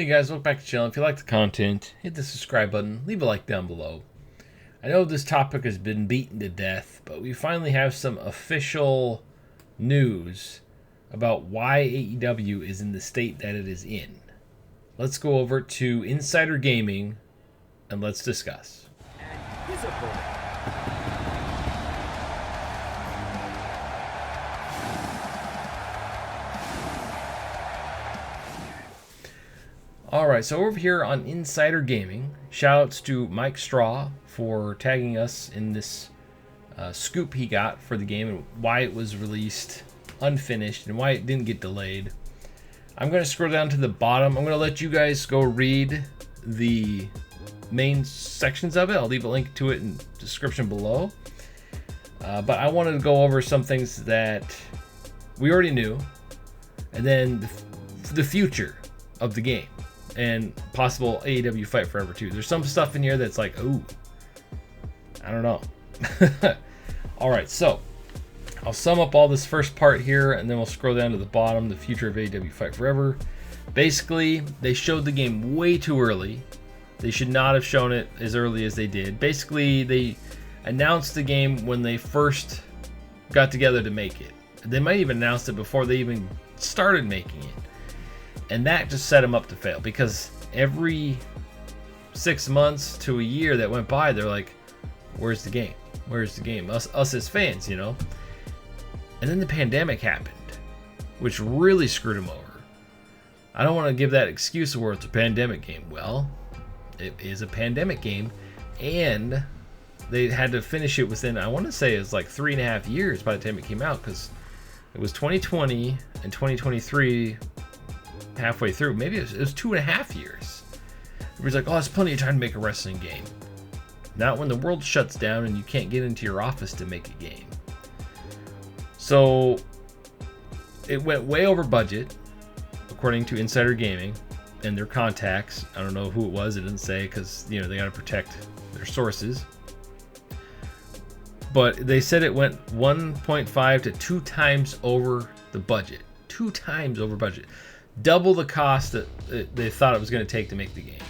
Hey guys, welcome back to the channel. If you like the content, hit the subscribe button, leave a like down below. I know this topic has been beaten to death, but we finally have some official news about why AEW is in the state that it is in. Let's go over to Insider Gaming and let's discuss. Alright, so over here on Insider Gaming, shoutouts to Mike Straw for tagging us in this scoop he got for the game and why it was released unfinished and why it didn't get delayed. I'm going to scroll down to the bottom. I'm going to let you guys go read the main sections of it. I'll leave a link to it in the description below. But I wanted to go over some things that we already knew and then the future of the game. And possible AEW Fight Forever too. There's some stuff in here that's like, ooh, I don't know. Alright, so I'll sum up all this first part here and then we'll scroll down to the bottom, the future of AEW Fight Forever. Basically, they showed the game way too early. They should not have shown it as early as they did. Basically, they announced the game when they first got together to make it. They might even announced it before they even started making it. And that just set them up to fail because every 6 months to a year that went by, they're like, where's the game? Where's the game? Us as fans, you know? And then the pandemic happened, which really screwed them over. I don't want to give that excuse where it's a pandemic game. Well, it is a pandemic game, and they had to finish it within, I want to say it was like 3.5 years by the time it came out, because it was 2020 and 2023 halfway through. Maybe it was 2.5 years. Everybody's like, oh, it's plenty of time to make a wrestling game. Not when the world shuts down and you can't get into your office to make a game. So it went way over budget, according to Insider Gaming and their contacts. I don't know who it was. It didn't say because, you know, they got to protect their sources. But they said it went 1.5 to 2 times over the budget. 2 times over budget. Double the cost that they thought it was going to take to make the game.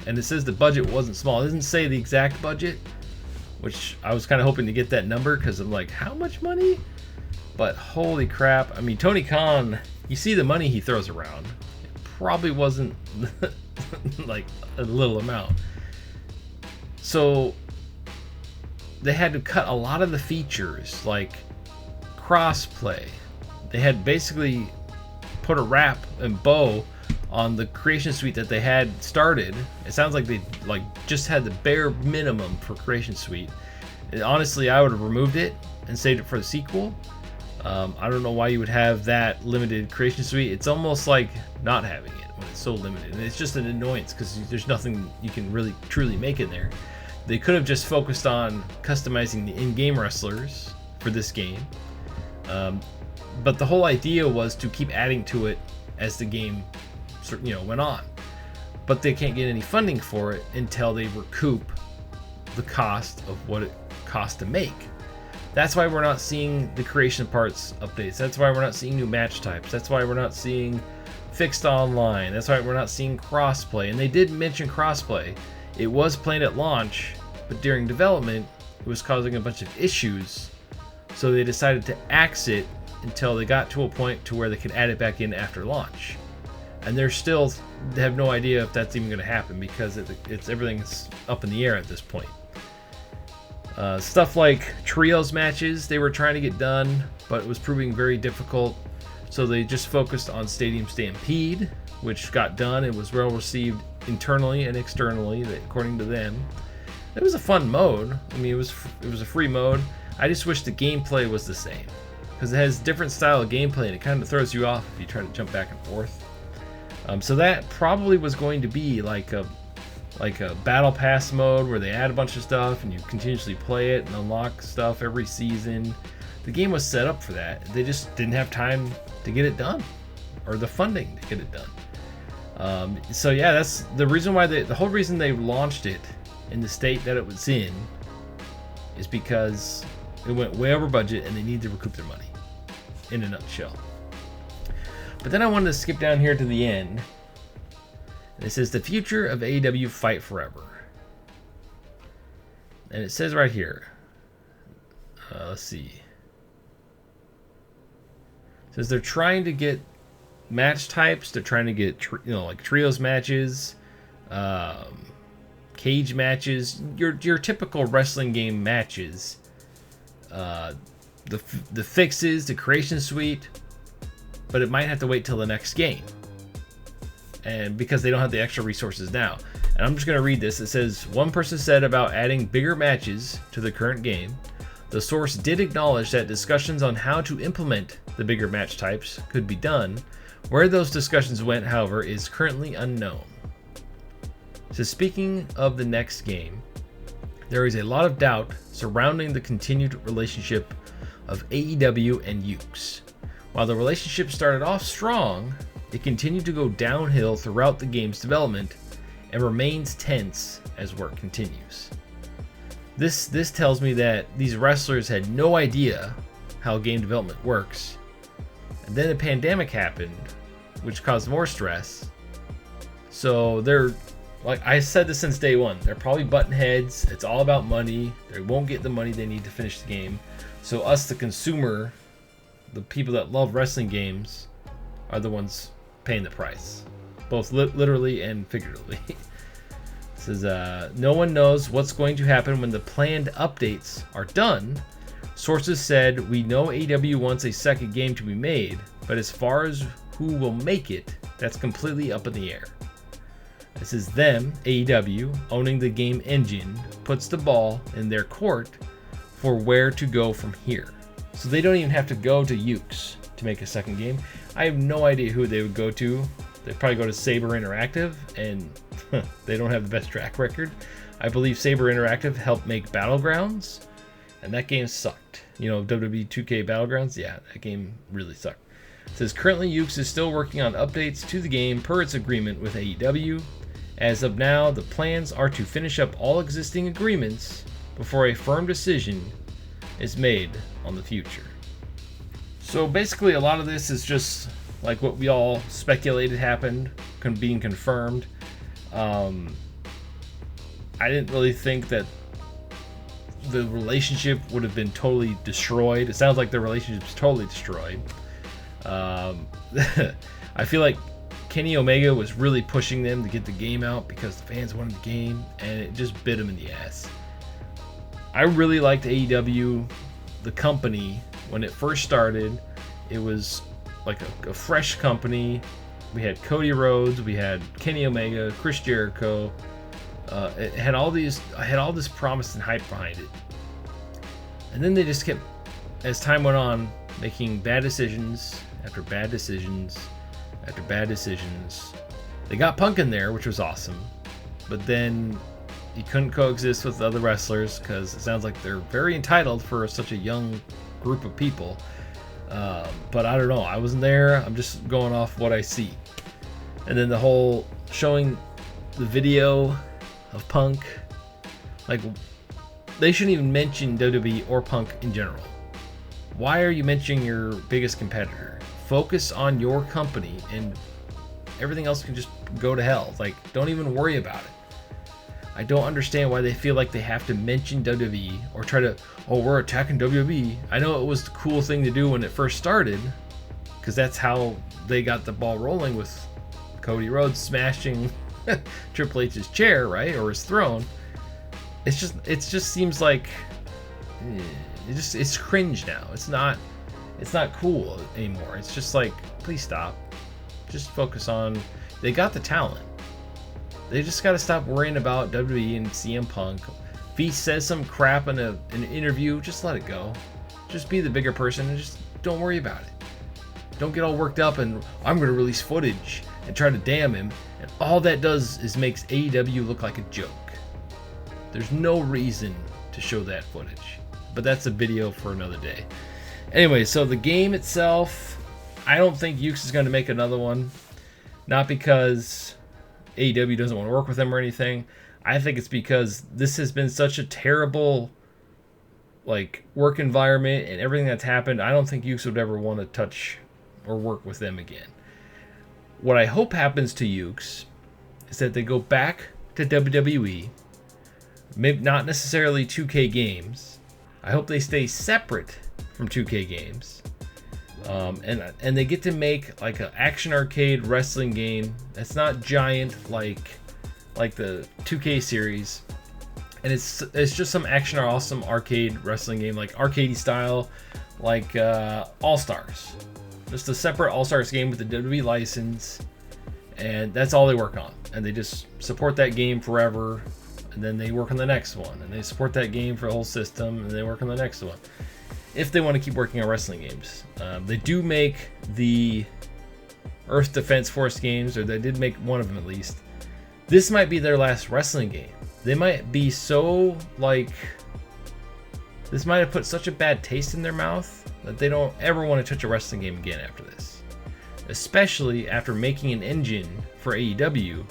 And it says the budget wasn't small. It doesn't say the exact budget, which I was kind of hoping to get that number because I'm like, how much money? But holy crap. I mean, Tony Khan, you see the money he throws around. It probably wasn't like a little amount. So they had to cut a lot of the features like crossplay. They had basically put a wrap and bow on the creation suite that they had started. It sounds like they just had the bare minimum for creation suite. And honestly, I would have removed it and saved it for the sequel. I don't know why you would have that limited creation suite. It's almost like not having it when it's so limited, and it's just an annoyance because there's nothing you can really truly make in there. They could have just focused on customizing the in-game wrestlers for this game. But the whole idea was to keep adding to it as the game, you know, went on. But they can't get any funding for it until they recoup the cost of what it cost to make. That's why we're not seeing the creation parts updates. That's why we're not seeing new match types. That's why we're not seeing fixed online. That's why we're not seeing crossplay. And they did mention crossplay. It was planned at launch, but during development, it was causing a bunch of issues. So they decided to axe it until they got to a point to where they could add it back in after launch. And they have no idea if that's even going to happen because everything's up in the air at this point. Stuff like trios matches they were trying to get done, but it was proving very difficult. So they just focused on Stadium Stampede, which got done and was well received internally and externally, according to them. It was a fun mode. I mean, it was a free mode. I just wish the gameplay was the same, because it has different style of gameplay and it kind of throws you off if you try to jump back and forth. So that probably was going to be like a battle pass mode where they add a bunch of stuff and you continuously play it and unlock stuff every season. The game was set up for that. They just didn't have time to get it done, or the funding to get it done. So yeah, that's the reason why the whole reason they launched it in the state that it was in is because it went way over budget and they need to recoup their money, in a nutshell. But then I wanted to skip down here to the end It says the future of AEW Fight Forever. And it says right here. Let's see. It says they're trying to get match types. They're trying to get like trios matches, cage matches, your typical wrestling game matches. The fixes, the creation suite, but it might have to wait till the next game. And because they don't have the extra resources now. And I'm just going to read this. It says, one person said about adding bigger matches to the current game. The source did acknowledge that discussions on how to implement the bigger match types could be done. Where those discussions went, however, is currently unknown. So speaking of the next game, there is a lot of doubt surrounding the continued relationship of AEW and Yuke's. While the relationship started off strong, it continued to go downhill throughout the game's development and remains tense as work continues. This tells me that these wrestlers had no idea how game development works, and then a pandemic happened, which caused more stress. So they're, like I said this since day one, they're probably button heads. It's all about money. They won't get the money they need to finish the game. So us, the consumer, the people that love wrestling games, are the ones paying the price, both literally and figuratively. It says, no one knows what's going to happen when the planned updates are done. Sources said, we know AEW wants a second game to be made, but as far as who will make it, that's completely up in the air. This is them, AEW, owning the game engine, puts the ball in their court for where to go from here. So they don't even have to go to Yuke's to make a second game. I have no idea who they would go to. They'd probably go to Saber Interactive, and they don't have the best track record. I believe Saber Interactive helped make Battlegrounds, and that game sucked. You know, WWE 2K Battlegrounds? Yeah, that game really sucked. It says, currently Yuke's is still working on updates to the game per its agreement with AEW. As of now, the plans are to finish up all existing agreements before a firm decision is made on the future. So basically a lot of this is just like what we all speculated happened, being confirmed. I didn't really think that the relationship would have been totally destroyed. It sounds like the relationship's totally destroyed. I feel like Kenny Omega was really pushing them to get the game out because the fans wanted the game, and it just bit him in the ass. I really liked AEW, the company, when it first started. It was like a fresh company. We had Cody Rhodes, we had Kenny Omega, Chris Jericho. It had all this promise and hype behind it. And then they just kept, as time went on, making bad decisions after bad decisions after bad decisions. They got Punk in there, which was awesome. But then he couldn't coexist with other wrestlers because it sounds like they're very entitled for such a young group of people. But I don't know. I wasn't there. I'm just going off what I see. And then the whole showing the video of Punk, like, they shouldn't even mention WWE or Punk in general. Why are you mentioning your biggest competitor? Focus on your company, and everything else can just go to hell. Like, don't even worry about it. I don't understand why they feel like they have to mention WWE or try to, oh, we're attacking WWE. I know it was the cool thing to do when it first started, because that's how they got the ball rolling with Cody Rhodes smashing Triple H's chair, right, or his throne. It just seems like it's cringe now. It's not cool anymore. It's just like, please stop. Just focus on, they got the talent. They just got to stop worrying about WWE and CM Punk. If he says some crap in an interview, just let it go. Just be the bigger person and just don't worry about it. Don't get all worked up and I'm going to release footage and try to damn him. And all that does is makes AEW look like a joke. There's no reason to show that footage. But that's a video for another day. Anyway, so the game itself, I don't think Yuke's is going to make another one. Not because AEW doesn't want to work with them or anything. I think it's because this has been such a terrible work environment and everything that's happened. I don't think Yuke's would ever want to touch or work with them again. What I hope happens to Yuke's is that they go back to WWE. Maybe not necessarily 2K games. I hope they stay separate from 2K games. And they get to make like an action arcade wrestling game that's not giant like the 2K series, and it's just some action or awesome arcade wrestling game, like arcadey style, like All Stars. Just a separate All Stars game with the WWE license, and that's all they work on. And they just support that game forever, and then they work on the next one, and they support that game for the whole system, and they work on the next one. If they want to keep working on wrestling games, they do make the Earth Defense Force games, or they did make one of them at least. This might be their last wrestling game. They might be so like, this might have put such a bad taste in their mouth that they don't ever want to touch a wrestling game again after this. Especially after making an engine for AEW,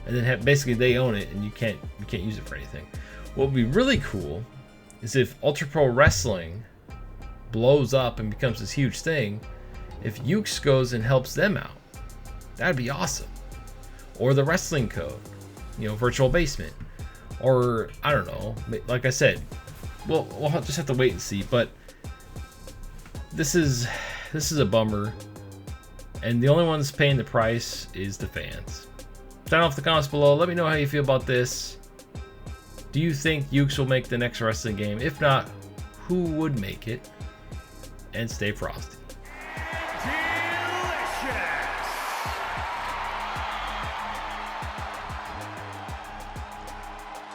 and then basically they own it and you can't use it for anything. What would be really cool is if Ultra Pro Wrestling blows up and becomes this huge thing, if Yuke goes and helps them out. That'd be awesome. Or the Wrestling Code, Virtual Basement, or I don't know. Like I said, we'll just have to wait and see. But this is a bummer, and the only ones paying the price is the fans. Down off the comments below, let me know how you feel about this. Do you think Yuke will make the next wrestling game? If not, who would make it? And stay frosty.